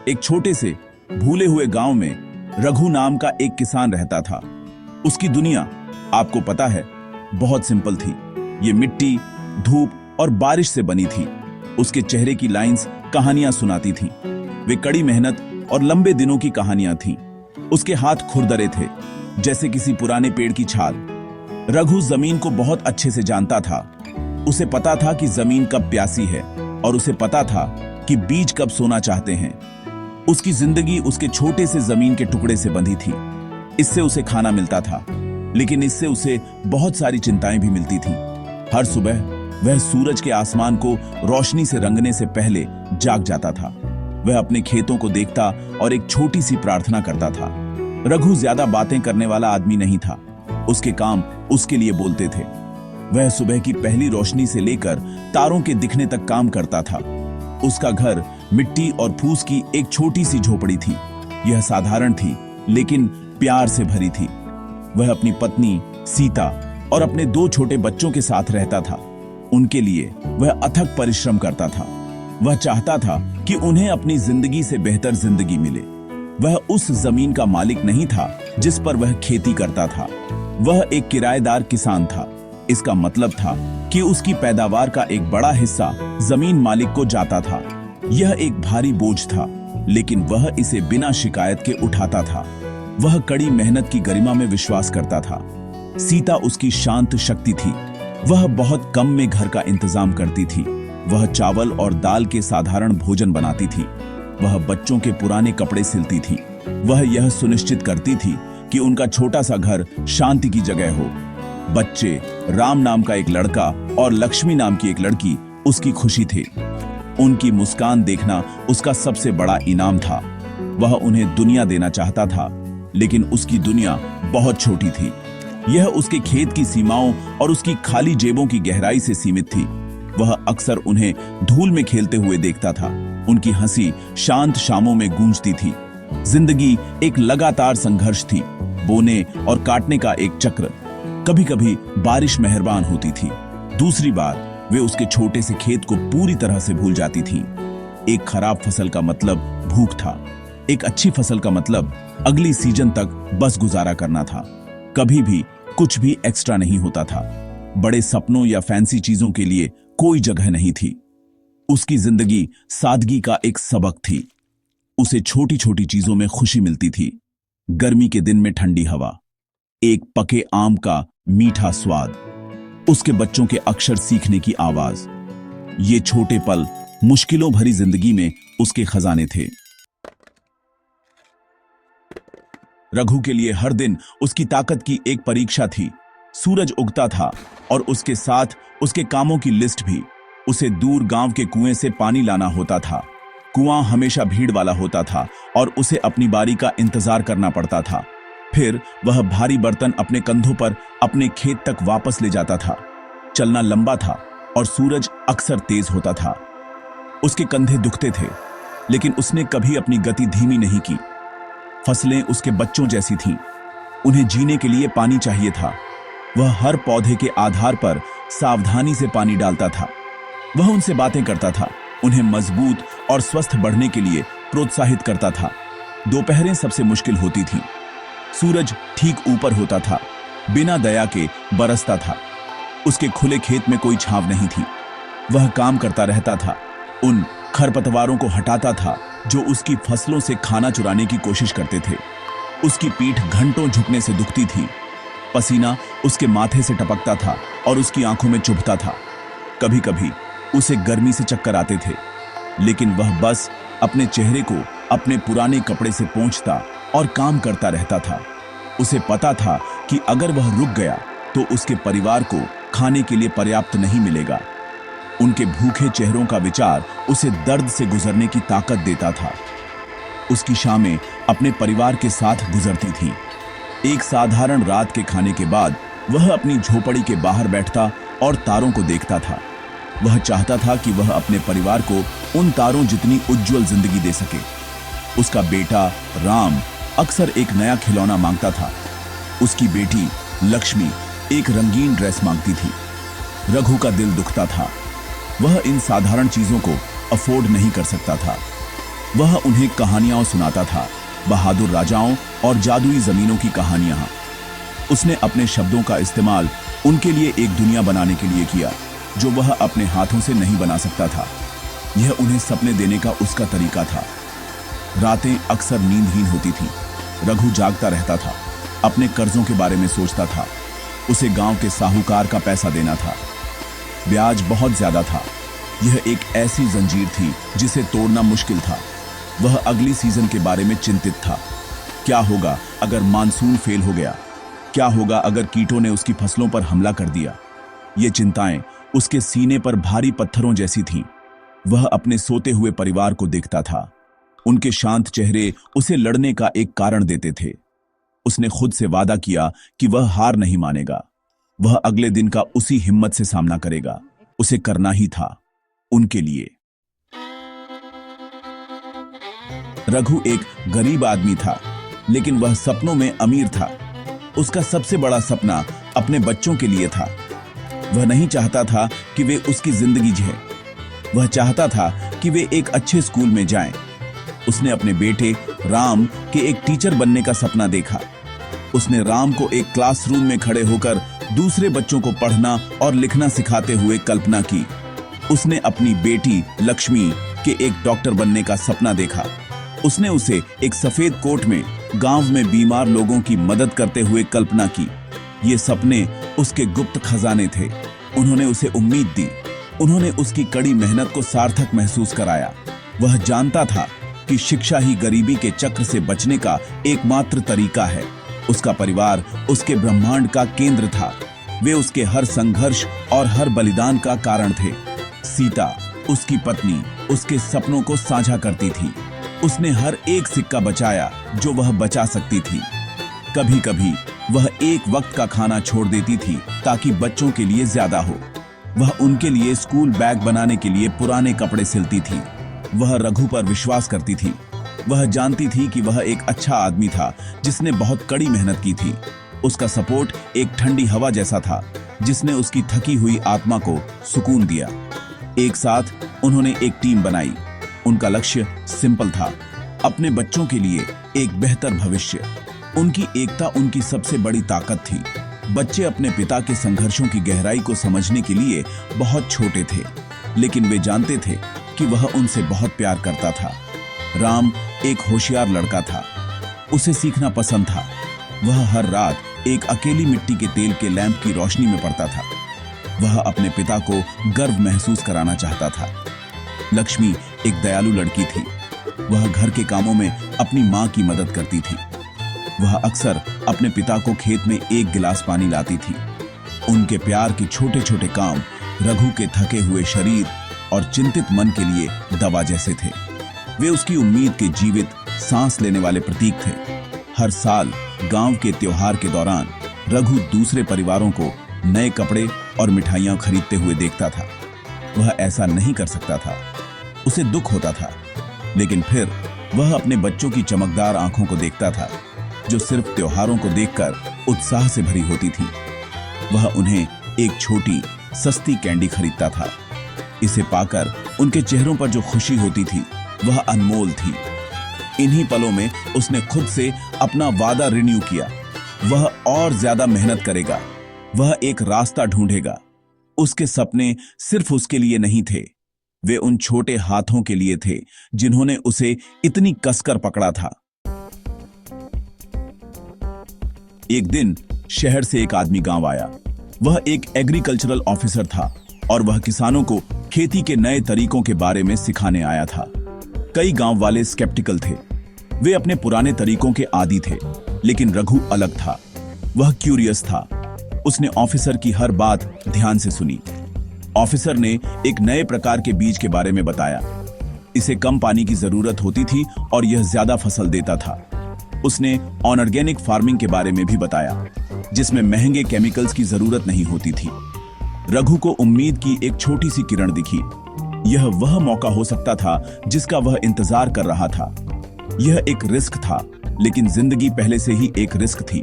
एक छोटे से भूले हुए गांव में रघु नाम का एक किसान रहता था। उसकी दुनिया, आपको पता है, बहुत सिंपल थी। ये मिट्टी, धूप और बारिश से बनी थी। उसके चेहरे की लाइंस कहानियां सुनाती थीं। वे कड़ी मेहनत और लंबे दिनों की कहानियां थीं। उसके हाथ खुरदरे थे, जैसे किसी पुराने पेड़ की छाल। रघु जमीन को बहुत अच्छे से जानता था। उसे पता था कि जमीन कब प्यासी है और उसे पता था कि बीज कब सोना चाहते हैं। उसकी जिंदगी उसके छोटे से जमीन के टुकड़े से बंधी थी। इससे उसे खाना मिलता था, लेकिन इससे उसे बहुत सारी चिंताएं भी मिलती थीं। हर सुबह वह सूरज के आसमान को रोशनी से रंगने से पहले जाग जाता था। वह अपने खेतों को देखता और एक छोटी सी प्रार्थना करता था। रघु ज्यादा बातें करने वाला आदमी नहीं था। उसके काम उसके लिए बोलते थे। वह सुबह की पहली रोशनी से लेकर तारों के दिखने तक काम करता था। उसका घर मिट्टी और फूस की एक छोटी सी झोपड़ी थी। यह साधारण थी, लेकिन प्यार से भरी थी। वह अपनी पत्नी सीता और अपने 2 छोटे बच्चों के साथ रहता था। उनके लिए वह अथक परिश्रम करता था। वह चाहता था कि उन्हें अपनी जिंदगी से बेहतर जिंदगी मिले। वह उस जमीन का मालिक नहीं था जिस पर वह खेती करता था। वह एक किराएदार किसान था। इसका मतलब था कि उसकी पैदावार का एक बड़ा हिस्सा जमीन मालिक को जाता था। यह एक भारी बोझ था, लेकिन वह इसे बिना शिकायत के उठाता था। वह कड़ी मेहनत की गरिमा में विश्वास करता था। सीता उसकी शांत शक्ति थी। वह बहुत कम में घर का इंतजाम करती थी। वह चावल और दाल के साधारण भोजन बनाती थी। वह बच्चों के पुराने कपड़े सिलती थी। वह यह सुनिश्चित करती थी कि उनका छोटा सा घर शांति की जगह हो। बच्चे, राम नाम का एक लड़का और लक्ष्मी नाम की एक लड़की, उसकी खुशी थे। उनकी मुस्कान देखना उसका सबसे बड़ा इनाम था। वह उन्हें दुनिया देना चाहता था, लेकिन उसकी दुनिया बहुत छोटी थी। यह उसके खेत की सीमाओं और उसकी खाली जेबों की गहराई से सीमित थी। वह अक्सर उन्हें धूल में खेलते हुए देखता था। उनकी हंसी शांत शामों में गूंजती थी। जिंदगी एक लगातार संघर्ष थी, बोने और काटने का एक चक्र। कभी कभी बारिश मेहरबान होती थी, दूसरी बार वे उसके छोटे से खेत को पूरी तरह से भूल जाती थीं। एक खराब फसल का मतलब भूख था। एक अच्छी फसल का मतलब अगली सीजन तक बस गुजारा करना था। कभी भी कुछ भी एक्स्ट्रा नहीं होता था। बड़े सपनों या फैंसी चीजों के लिए कोई जगह नहीं थी। उसकी जिंदगी सादगी का एक सबक थी। उसे छोटी छोटी चीजों में खुशी मिलती थी। गर्मी के दिन में ठंडी हवा, एक पके आम का मीठा स्वाद, उसके बच्चों के अक्षर सीखने की आवाज। ये छोटे पल मुश्किलों भरी जिंदगी में उसके खजाने थे। रघु के लिए हर दिन उसकी ताकत की एक परीक्षा थी। सूरज उगता था और उसके साथ उसके कामों की लिस्ट भी। उसे दूर गांव के कुएं से पानी लाना होता था। कुआं हमेशा भीड़ वाला होता था और उसे अपनी बारी का इंतजार करना पड़ता था। फिर वह भारी बर्तन अपने कंधों पर अपने खेत तक वापस ले जाता था। चलना लंबा था और सूरज अक्सर तेज होता था। उसके कंधे दुखते थे, लेकिन उसने कभी अपनी गति धीमी नहीं की। फसलें उसके बच्चों जैसी थीं। उन्हें जीने के लिए पानी चाहिए था। वह हर पौधे के आधार पर सावधानी से पानी डालता था। वह उनसे बातें करता था, उन्हें मजबूत और स्वस्थ बढ़ने के लिए प्रोत्साहित करता था। दोपहरें सबसे मुश्किल होती थीं। सूरज ठीक ऊपर होता था, बिना दया के बरसता था। उसके खुले खेत में कोई छांव नहीं थी। वह काम करता रहता था, उन खरपतवारों को हटाता था जो उसकी फसलों से खाना चुराने की कोशिश करते थे। उसकी पीठ घंटों झुकने से दुखती थी। पसीना उसके माथे से टपकता था और उसकी आंखों में चुभता था। कभी कभी उसे गर्मी से चक्कर आते थे, लेकिन वह बस अपने चेहरे को अपने पुराने कपड़े से पोंछता और काम करता रहता था। उसे पता था कि अगर वह रुक गया तो उसके परिवार को खाने के लिए पर्याप्त नहीं मिलेगा। उनके भूखे चेहरों का विचार उसे दर्द से गुजरने की ताकत देता था। उसकी शामें अपने परिवार के साथ गुजरती थीं। एक साधारण रात के खाने के बाद वह अपनी झोपड़ी के बाहर बैठता और तारों को देखता था। वह चाहता था कि वह अपने परिवार को उन तारों जितनी उज्जवल जिंदगी दे सके। उसका बेटा राम अक्सर एक नया खिलौना मांगता था। उसकी बेटी लक्ष्मी एक रंगीन ड्रेस मांगती थी। रघु का दिल दुखता था। वह इन साधारण चीजों को अफोर्ड नहीं कर सकता था। वह उन्हें कहानियां सुनाता था, बहादुर राजाओं और जादुई जमीनों की कहानियां। उसने अपने शब्दों का इस्तेमाल उनके लिए एक दुनिया बनाने के लिए किया जो वह अपने हाथों से नहीं बना सकता था। यह उन्हें सपने देने का उसका तरीका था। रातें अक्सर नींदहीन होती थीं। रघु जागता रहता था, अपने कर्जों के बारे में सोचता था। उसे गांव के साहूकार का पैसा देना था, ब्याज बहुत ज्यादा था। यह एक ऐसी जंजीर थी जिसे तोड़ना मुश्किल था। वह अगली सीजन के बारे में चिंतित था। क्या होगा अगर मानसून फेल हो गया? क्या होगा अगर कीटों ने उसकी फसलों पर हमला कर दिया? ये चिंताएं उसके सीने पर भारी पत्थरों जैसी थीं। वह अपने सोते हुए परिवार को देखता था। उनके शांत चेहरे उसे लड़ने का एक कारण देते थे। उसने खुद से वादा किया कि वह हार नहीं मानेगा। वह अगले दिन का उसी हिम्मत से सामना करेगा। उसे करना ही था, उनके लिए। रघु एक गरीब आदमी था, लेकिन वह सपनों में अमीर था। उसका सबसे बड़ा सपना अपने बच्चों के लिए था। वह नहीं चाहता था कि वे उसकी जिंदगी जिए। वह चाहता था कि वे एक अच्छे स्कूल में जाएं। उसने अपने बेटे राम के एक टीचर बनने का सपना देखा। उसने राम को एक क्लासरूम में खड़े होकर दूसरे बच्चों को पढ़ना और लिखना सिखाते हुए कल्पना की। उसने अपनी बेटी लक्ष्मी के एक डॉक्टर बनने का सपना देखा। उसने उसे एक सफेद कोट में गांव में बीमार लोगों की मदद करते हुए कल्पना की। ये सपने उसके गुप्त खजाने थे। उन्होंने उसे उम्मीद दी। उन्होंने उसकी कड़ी मेहनत को सार्थक महसूस कराया। वह जानता था कि शिक्षा ही गरीबी के चक्र से बचने का एकमात्र तरीका है। उसका परिवार उसके ब्रह्मांड का केंद्र था। वे उसके हर संघर्ष और हर बलिदान का कारण थे। सीता, उसकी पत्नी, उसके सपनों को साझा करती थी। उसने हर एक सिक्का बचाया जो वह बचा सकती थी। कभी कभी वह एक वक्त का खाना छोड़ देती थी ताकि बच्चों के लिए ज्यादा हो। वह उनके लिए स्कूल बैग बनाने के लिए पुराने कपड़े सिलती थी। वह रघु पर विश्वास करती थी। वह जानती थी कि वह एक अच्छा आदमी था जिसने बहुत कड़ी मेहनत की थी। उसका सपोर्ट एक ठंडी हवा जैसा था जिसने उसकी थकी हुई आत्मा को सुकून दिया। एक साथ उन्होंने एक टीम बनाई। उनका लक्ष्य सिंपल था, अपने बच्चों के लिए एक बेहतर भविष्य। उनकी एकता उनकी सबसे बड़ी ताकत थी। बच्चे अपने पिता के संघर्षों की गहराई को समझने के लिए बहुत छोटे थे, लेकिन वे जानते थे कि वह उनसे बहुत प्यार करता था। राम एक होशियार लड़का था। उसे सीखना पसंद था। वह हर रात एक अकेली मिट्टी के तेल के लैंप की रोशनी में पड़ता था। वह अपने पिता को गर्व महसूस कराना चाहता था। लक्ष्मी एक दयालु लड़की थी। वह घर के कामों में अपनी मां की मदद करती थी। वह अक्सर अपने पिता को खेत में एक गिलास पानी लाती थी। उनके प्यार के छोटे छोटे काम रघु के थके हुए शरीर और चिंतित मन के लिए दवा जैसे थे। वे उसकी उम्मीद के जीवित सांस लेने वाले प्रतीक थे। हर साल गांव के त्योहार के दौरान रघु दूसरे परिवारों को नए कपड़े और मिठाइयां खरीदते हुए देखता था। वह ऐसा नहीं कर सकता था। उसे दुख होता था, लेकिन फिर वह अपने बच्चों की चमकदार आंखों को देखता था जो सिर्फ त्योहारों को देखकर उत्साह से भरी होती थी। वह उन्हें एक छोटी सस्ती कैंडी खरीदता था। इसे पाकर उनके चेहरों पर जो खुशी होती थी वह अनमोल थी। इन्हीं पलों में उसने खुद से अपना वादा रिन्यू किया। वह और ज्यादा मेहनत करेगा। वह एक रास्ता ढूंढेगा। उसके सपने सिर्फ उसके लिए नहीं थे, वे उन छोटे हाथों के लिए थे जिन्होंने उसे इतनी कसकर पकड़ा था। एक दिन शहर से एक आदमी गांव आया। वह एक एग्रीकल्चरल ऑफिसर था और वह किसानों को खेती के नए तरीकों के बारे में सिखाने आया था। कई गांव वाले स्केप्टिकल थे। वे अपने पुराने तरीकों के आदी थे, लेकिन रघु अलग था। वह क्यूरियस था। उसने ऑफिसर की हर बात ध्यान से सुनी। ऑफिसर ने एक नए प्रकार के बीज के बारे में बताया। इसे कम पानी की जरूरत होती थी और यह ज्यादा फसल देता था। उसने ऑर्गेनिक फार्मिंग के बारे में भी बताया, जिसमें महंगे केमिकल्स की जरूरत नहीं होती थी। रघु को उम्मीद की एक छोटी सी किरण दिखी। यह वह मौका हो सकता था जिसका वह इंतजार कर रहा था। यह एक रिस्क था, लेकिन जिंदगी पहले से ही एक रिस्क थी।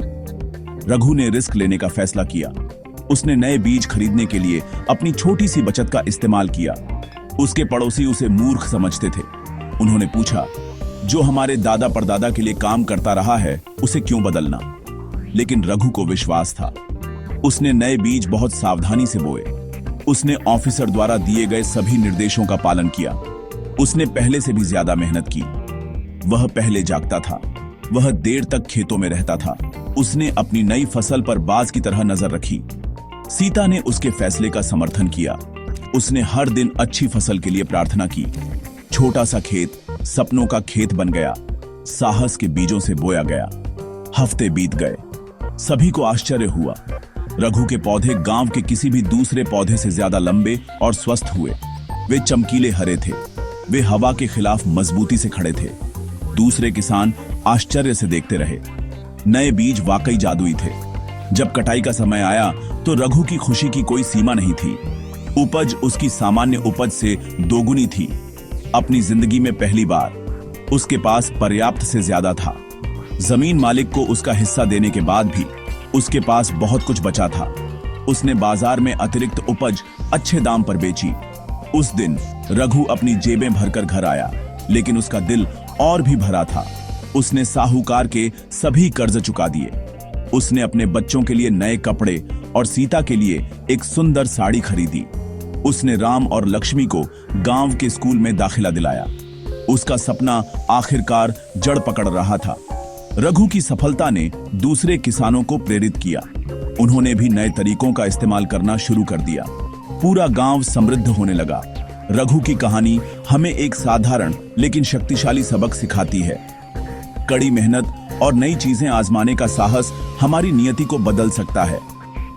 रघु ने रिस्क लेने का फैसला किया। उसने नए बीज खरीदने के लिए अपनी छोटी सी बचत का इस्तेमाल किया। उसके पड़ोसी उसे मूर्ख समझते थे, उन्होंने पूछा, जो हमारे दादा परदादा के लिए काम करता रहा है उसे क्यों बदलना? लेकिन रघु को विश्वास था। उसने नए बीज बहुत सावधानी से बोए। उसने ऑफिसर द्वारा दिए गए सभी निर्देशों का पालन किया। उसने पहले से भी ज्यादा मेहनत की। वह पहले जागता था, वह देर तक खेतों में रहता था। उसने अपनी नई फसल पर बाज की तरह नजर रखी। सीता ने उसके फैसले का समर्थन किया। उसने हर दिन अच्छी फसल के लिए प्रार्थना की। छोटा सा खेत सपनों का खेत बन गया। साहस के बीजों से बोया गया। हफ्ते बीत गए। सभी को आश्चर्य हुआ। रघु के पौधे गांव के किसी भी दूसरे पौधे से ज्यादा लंबे और स्वस्थ हुए। वे चमकीले हरे थे। वे हवा के खिलाफ मजबूती से खड़े थे। दूसरे किसान आश्चर्य से देखते रहे। नए बीज वाकई जादुई थे। जब कटाई का समय आया तो रघु की खुशी की कोई सीमा नहीं थी। उपज उसकी सामान्य उपज से दोगुनी थी। अपनी जिंदगी में पहली बार उसके पास पर्याप्त से ज्यादा था। जमीन मालिक को उसका हिस्सा देने के बाद भी उसके पास बहुत कुछ बचा था। उसने बाजार में अतिरिक्त उपज अच्छे दाम पर बेची। उस दिन रघु अपनी जेबें भरकर घर आया, लेकिन उसका दिल और भी भरा था। उसने साहूकार के सभी कर्ज चुका दिए। उसने अपने बच्चों के लिए नए कपड़े और सीता के लिए एक सुंदर साड़ी खरीदी। उसने राम और लक्ष्मी को गांव के स्कूल में दाखिला दिलाया। उसका सपना आखिरकार जड़ पकड़ रहा था। रघु की सफलता ने दूसरे किसानों को प्रेरित किया। उन्होंने भी नए तरीकों का इस्तेमाल करना शुरू कर दिया। पूरा गांव समृद्ध होने लगा। रघु की कहानी हमें एक साधारण लेकिन शक्तिशाली सबक सिखाती है। कड़ी मेहनत और नई चीजें आजमाने का साहस हमारी नियति को बदल सकता है।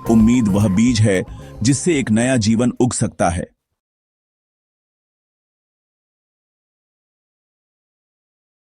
उम्मीद वह बीज है जिससे एक नया जीवन उग सकता है।